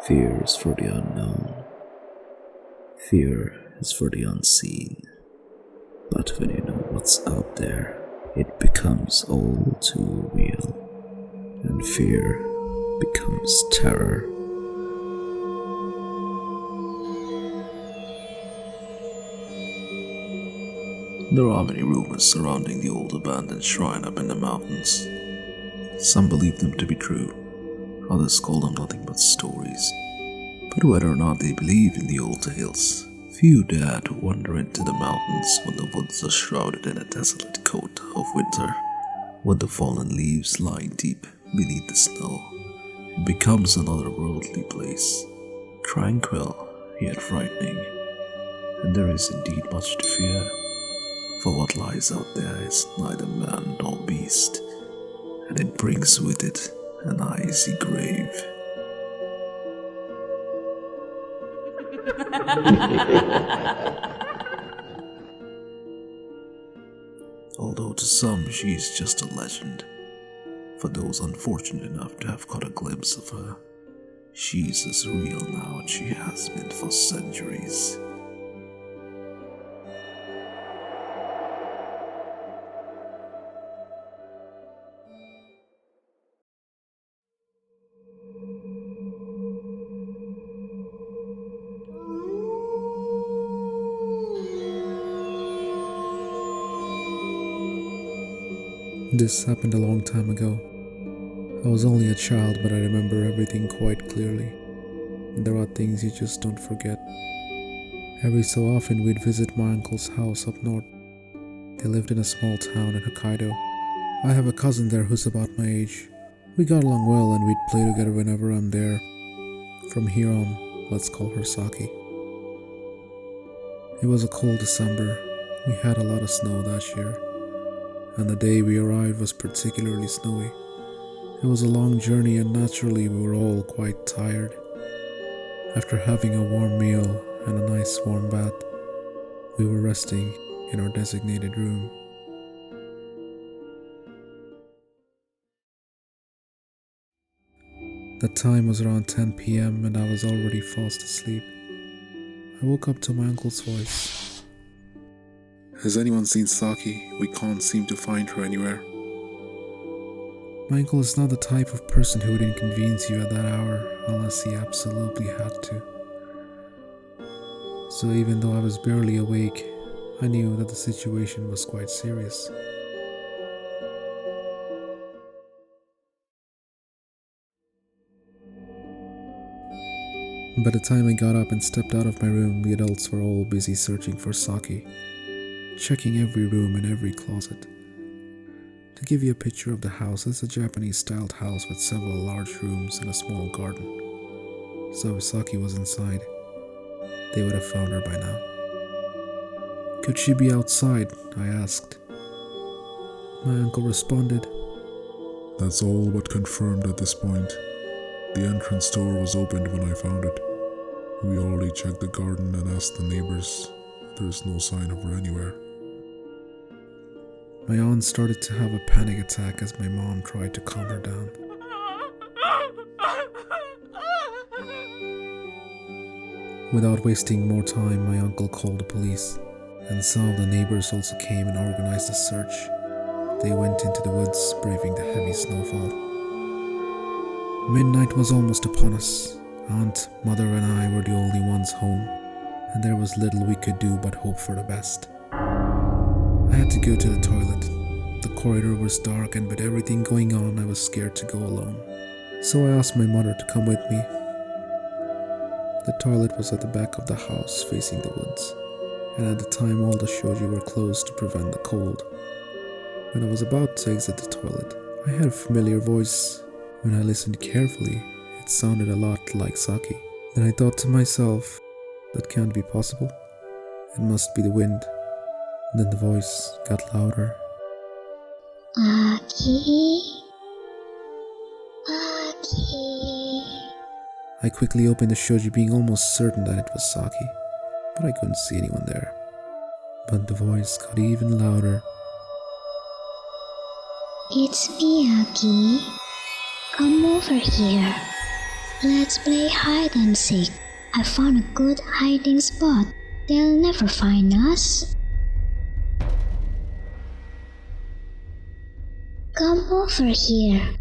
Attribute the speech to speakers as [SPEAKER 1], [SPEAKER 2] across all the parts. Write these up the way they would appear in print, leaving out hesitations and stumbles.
[SPEAKER 1] Fear is for the unknown. Fear is for the unseen. But when you know what's out there, it becomes all too real. And fear becomes terror. There are many rumors surrounding the old abandoned shrine up in the mountains. Some believe them to be true, others call them nothing but stories. But whether or not they believe in the old tales, few dare to wander into the mountains when the woods are shrouded in a desolate coat of winter. When the fallen leaves lie deep beneath the snow, it becomes an otherworldly place, tranquil yet frightening. And there is indeed much to fear, for what lies out there is neither man nor beast, and it brings with it an icy grave. Although to some she is just a legend, for those unfortunate enough to have caught a glimpse of her, she's as real now as she has been for centuries. This happened a long time ago. I was only a child, but I remember everything quite clearly. And there are things you just don't forget. Every so often we'd visit my uncle's house up north. They lived in a small town in Hokkaido. I have a cousin there who's about my age. We got along well and we'd play together whenever I'm there. From here on, let's call her Saki. It was a cold December. We had a lot of snow that year, and the day we arrived was particularly snowy. It was a long journey and naturally we were all quite tired. After having a warm meal and a nice warm bath, we were resting in our designated room. The time was around 10 p.m. and I was already fast asleep. I woke up to my uncle's voice.
[SPEAKER 2] Has anyone seen Saki? We can't seem to find her anywhere.
[SPEAKER 1] My uncle is not the type of person who would inconvenience you at that hour unless he absolutely had to. So even though I was barely awake, I knew that the situation was quite serious. By the time I got up and stepped out of my room, the adults were all busy searching for Saki, checking every room and every closet. To give you a picture of the house, it's a Japanese-styled house with several large rooms and a small garden. So if Saki was inside, they would have found her by now. Could she be outside? I asked. My uncle responded,
[SPEAKER 2] That's all but confirmed at this point. The entrance door was opened when I found it. We already checked the garden and asked the neighbors. There's no sign of her anywhere.
[SPEAKER 1] My aunt started to have a panic attack as my mom tried to calm her down. Without wasting more time, my uncle called the police, and some of the neighbors also came and organized a search. They went into the woods, braving the heavy snowfall. Midnight was almost upon us. Aunt, mother, and I were the only ones home, and there was little we could do but hope for the best. I had to go to the toilet. The corridor was dark, and with everything going on, I was scared to go alone. So I asked my mother to come with me. The toilet was at the back of the house, facing the woods, and at the time all the shoji were closed to prevent the cold. When I was about to exit the toilet, I heard a familiar voice. When I listened carefully, it sounded a lot like Saki. Then I thought to myself, that can't be possible. It must be the wind. Then the voice got louder.
[SPEAKER 3] Aki? Aki?
[SPEAKER 1] I quickly opened the shoji, being almost certain that it was Saki, but I couldn't see anyone there. But the voice got even louder.
[SPEAKER 3] It's me, Aki. Come over here. Let's play hide and seek. I found a good hiding spot. They'll never find us. Come over here.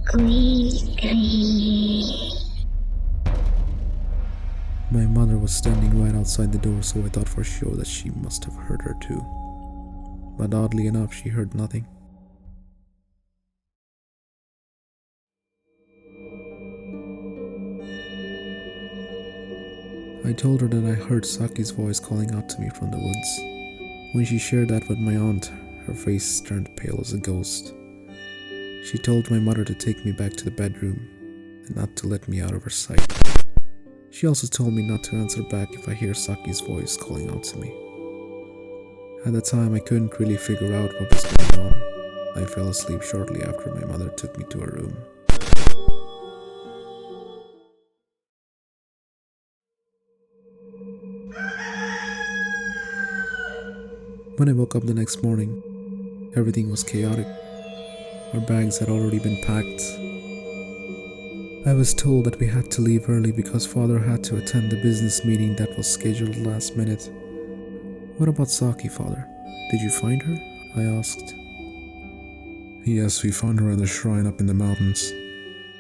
[SPEAKER 3] Squeak.
[SPEAKER 1] My mother was standing right outside the door, so I thought for sure that she must have heard her too. But oddly enough, she heard nothing. I told her that I heard Saki's voice calling out to me from the woods. When she shared that with my aunt, her face turned pale as a ghost. She told my mother to take me back to the bedroom and not to let me out of her sight. She also told me not to answer back if I hear Saki's voice calling out to me. At the time, I couldn't really figure out what was going on. I fell asleep shortly after my mother took me to her room. When I woke up the next morning, everything was chaotic. Our bags had already been packed. I was told that we had to leave early because Father had to attend a business meeting that was scheduled last minute. What about Saki, Father? Did you find her? I asked.
[SPEAKER 2] Yes, we found her at the shrine up in the mountains.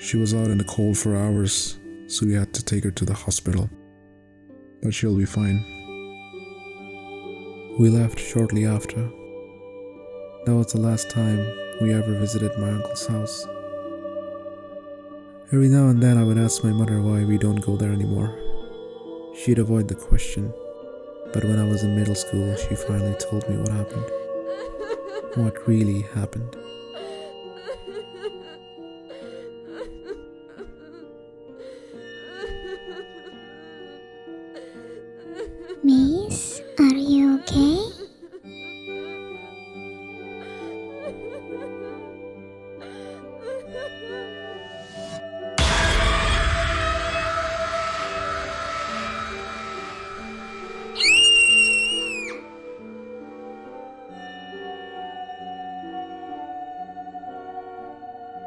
[SPEAKER 2] She was out in the cold for hours, so we had to take her to the hospital. But she'll be fine.
[SPEAKER 1] We left shortly after. That was the last time we ever visited my uncle's house. Every now and then I would ask my mother why we don't go there anymore. She'd avoid the question, but when I was in middle school, she finally told me what happened. What really happened.
[SPEAKER 3] Miss, are you okay?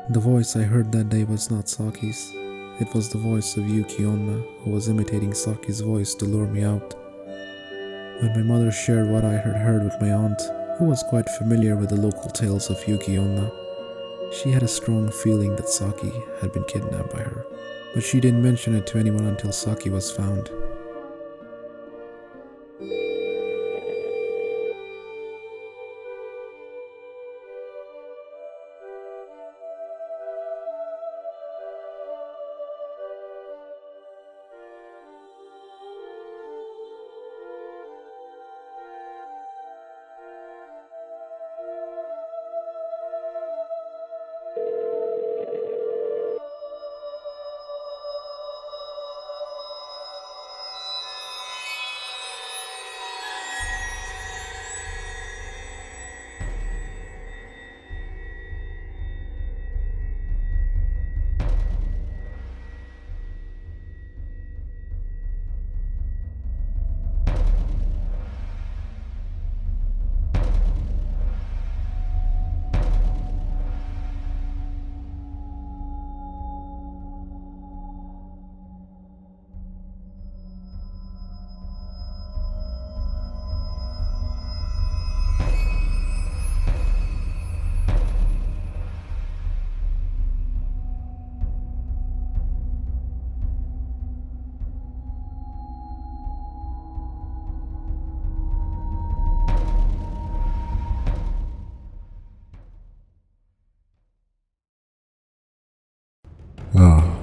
[SPEAKER 1] The voice I heard that day was not Saki's. It was the voice of Yuki Onna, who was imitating Saki's voice to lure me out. When my mother shared what I had heard with my aunt, who was quite familiar with the local tales of Yuki Onna, she had a strong feeling that Saki had been kidnapped by her. But she didn't mention it to anyone until Saki was found.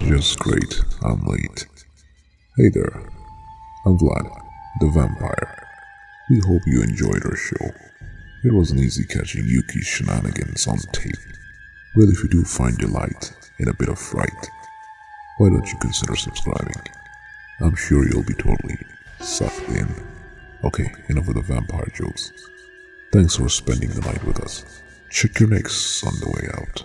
[SPEAKER 2] Just great. I'm late. Hey there. I'm Vlad, the vampire. We hope you enjoyed our show. It wasn't easy catching Yuki's shenanigans on tape. Well, if you do find delight in a bit of fright, why don't you consider subscribing? I'm sure you'll be totally sucked in. Okay, enough of the vampire jokes. Thanks for spending the night with us. Check your necks on the way out.